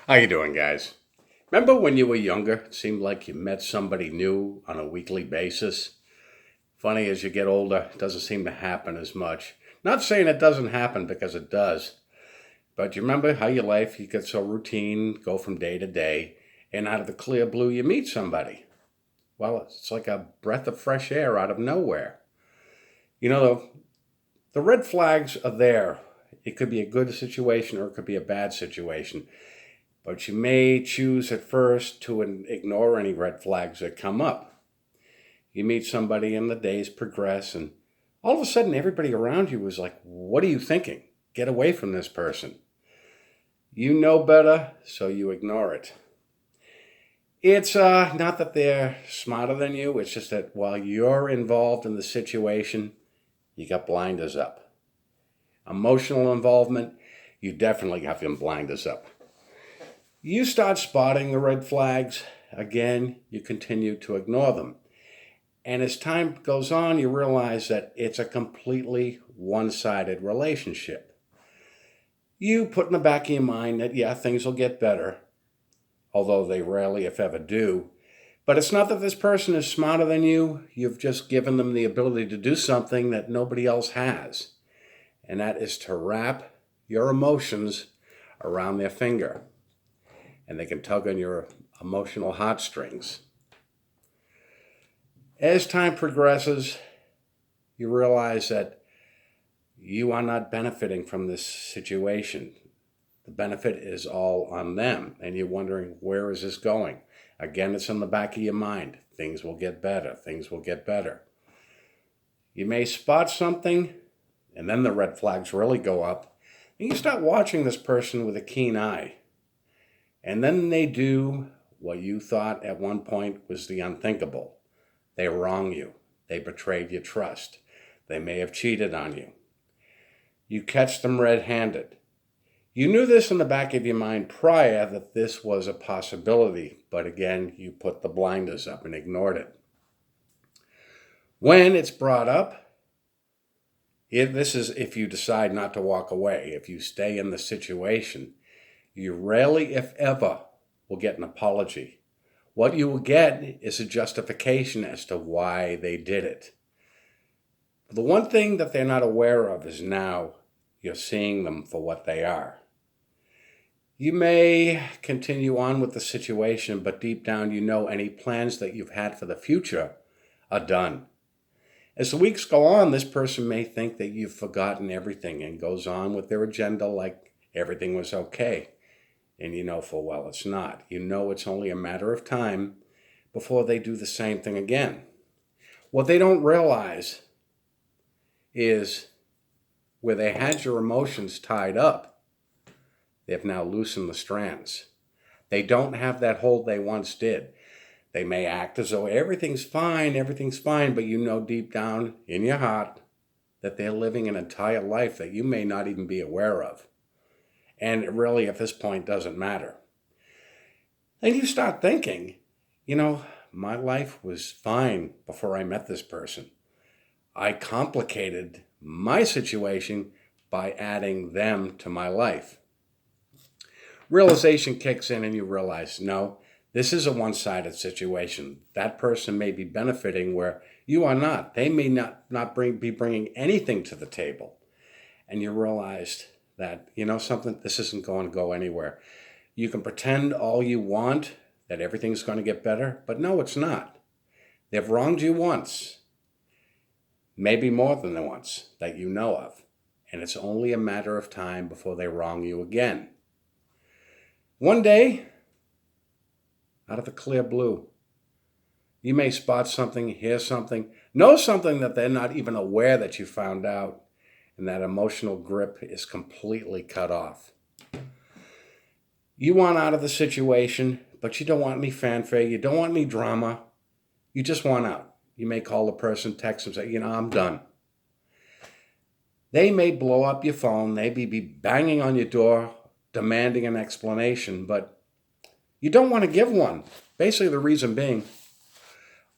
How you doing, guys? Remember when you were younger, it seemed like you met somebody new on a weekly basis? Funny, as you get older, it doesn't seem to happen as much. Not saying it doesn't happen, because it does. But you remember how your life, you get so routine, go from day to day, and out of the clear blue you meet somebody. Well, it's like a breath of fresh air out of nowhere. You know, the red flags are there. It could be a good situation or it could be a bad situation. But you may choose at first to ignore any red flags that come up. You meet somebody and the days progress, and all of a sudden everybody around you is like, what are you thinking? Get away from this person. You know better, so you ignore it. It's not that they're smarter than you, it's just that while you're involved in the situation, you got blinders up. Emotional involvement, you definitely have them blinders up. You start spotting the red flags. Again, you continue to ignore them. And as time goes on, you realize that it's a completely one-sided relationship. You put in the back of your mind that, yeah, things will get better, although they rarely, if ever, do. But it's not that this person is smarter than you. You've just given them the ability to do something that nobody else has. And that is to wrap your emotions around their finger. And they can tug on your emotional heartstrings. As time progresses, you realize that you are not benefiting from this situation. The benefit is all on them, and you're wondering, where is this going? Again, it's in the back of your mind. Things will get better. Things will get better. You may spot something, and then the red flags really go up, and you start watching this person with a keen eye. And then they do what you thought at one point was the unthinkable. They wrong you. They betrayed your trust. They may have cheated on you. You catch them red-handed. You knew this in the back of your mind prior, that this was a possibility, but again, you put the blinders up and ignored it. When it's brought up, this is if you decide not to walk away. If you stay in the situation, you rarely, if ever, will get an apology. What you will get is a justification as to why they did it. The one thing that they're not aware of is now you're seeing them for what they are. You may continue on with the situation, but deep down you know any plans that you've had for the future are done. As the weeks go on, this person may think that you've forgotten everything and goes on with their agenda like everything was okay. And you know full well it's not. You know it's only a matter of time before they do the same thing again. What they don't realize is where they had your emotions tied up, they've now loosened the strands. They don't have that hold they once did. They may act as though everything's fine, but you know deep down in your heart that they're living an entire life that you may not even be aware of. And it really, at this point, doesn't matter. Then you start thinking, my life was fine before I met this person. I complicated my situation by adding them to my life. Realization kicks in and you realize, no, this is a one-sided situation. That person may be benefiting where you are not. They may not be bringing anything to the table. And you realized that, something, this isn't going to go anywhere. You can pretend all you want that everything's going to get better, but no, it's not. They've wronged you once, maybe more than once that you know of, and it's only a matter of time before they wrong you again. One day, out of the clear blue, you may spot something, hear something, know something that they're not even aware that you found out, and that emotional grip is completely cut off. You want out of the situation, but you don't want any fanfare, you don't want any drama, you just want out. You may call the person, text them, say, I'm done. They may blow up your phone, they may be banging on your door, demanding an explanation, but you don't want to give one. Basically, the reason being,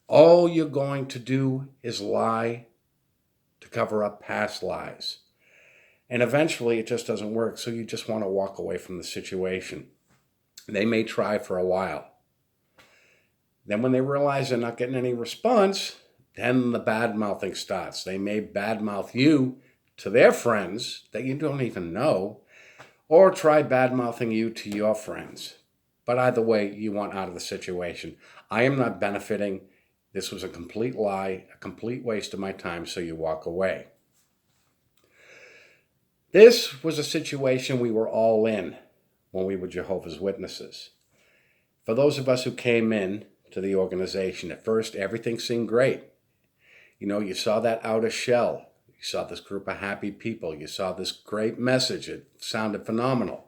all you're going to do is lie to cover up past lies. And eventually it just doesn't work, so you just want to walk away from the situation. They may try for a while. Then when they realize they're not getting any response, then the bad mouthing starts. They may badmouth you to their friends that you don't even know, or try bad-mouthing you to your friends. But either way, you want out of the situation. I am not benefiting. This was a complete lie, a complete waste of my time, so you walk away. This was a situation we were all in when we were Jehovah's Witnesses. For those of us who came in to the organization, at first everything seemed great. You know, you saw that outer shell. You saw this group of happy people. You saw this great message. It sounded phenomenal.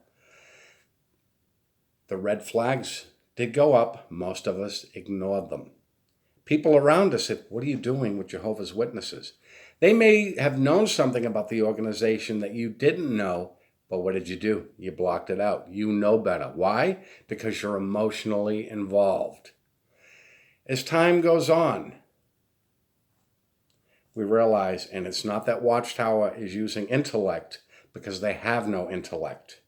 The red flags did go up. Most of us ignored them. People around us said, "What are you doing with Jehovah's Witnesses?" They may have known something about the organization that you didn't know, but what did you do? You blocked it out. You know better. Why? Because you're emotionally involved. As time goes on, we realize, and it's not that Watchtower is using intellect, because they have no intellect.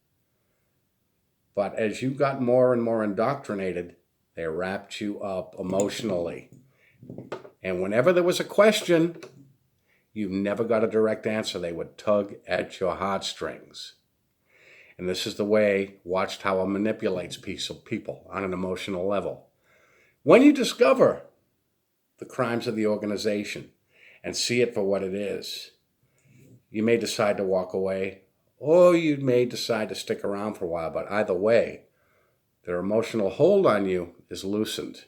But as you got more and more indoctrinated, they wrapped you up emotionally. And whenever there was a question, you never got a direct answer. They would tug at your heartstrings. And this is the way Watchtower manipulates people on an emotional level. When you discover the crimes of the organization and see it for what it is, you may decide to walk away, or you may decide to stick around for a while, but either way, their emotional hold on you is loosened.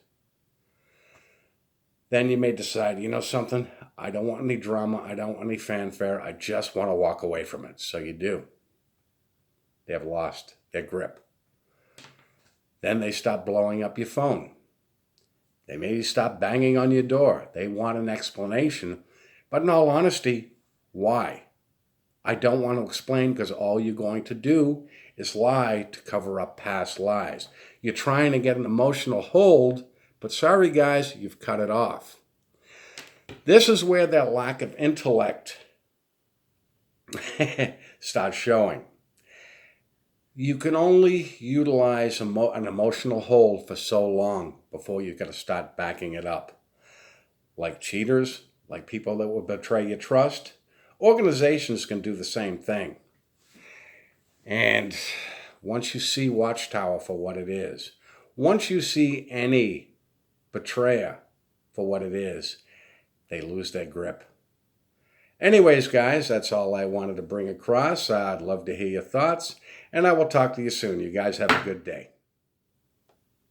Then you may decide, you know something, I don't want any drama, I don't want any fanfare, I just want to walk away from it. So you do. They have lost their grip. Then they stop blowing up your phone. They may stop banging on your door. They want an explanation. But in all honesty, why? I don't want to explain, because all you're going to do is lie to cover up past lies. You're trying to get an emotional hold, but sorry guys, you've cut it off. This is where that lack of intellect starts showing. You can only utilize an emotional hold for so long before you've got to start backing it up. Like cheaters, like people that will betray your trust, organizations can do the same thing. And once you see Watchtower for what it is, once you see any betrayer for what it is, they lose their grip. Anyways, guys, that's all I wanted to bring across. I'd love to hear your thoughts, and I will talk to you soon. You guys have a good day.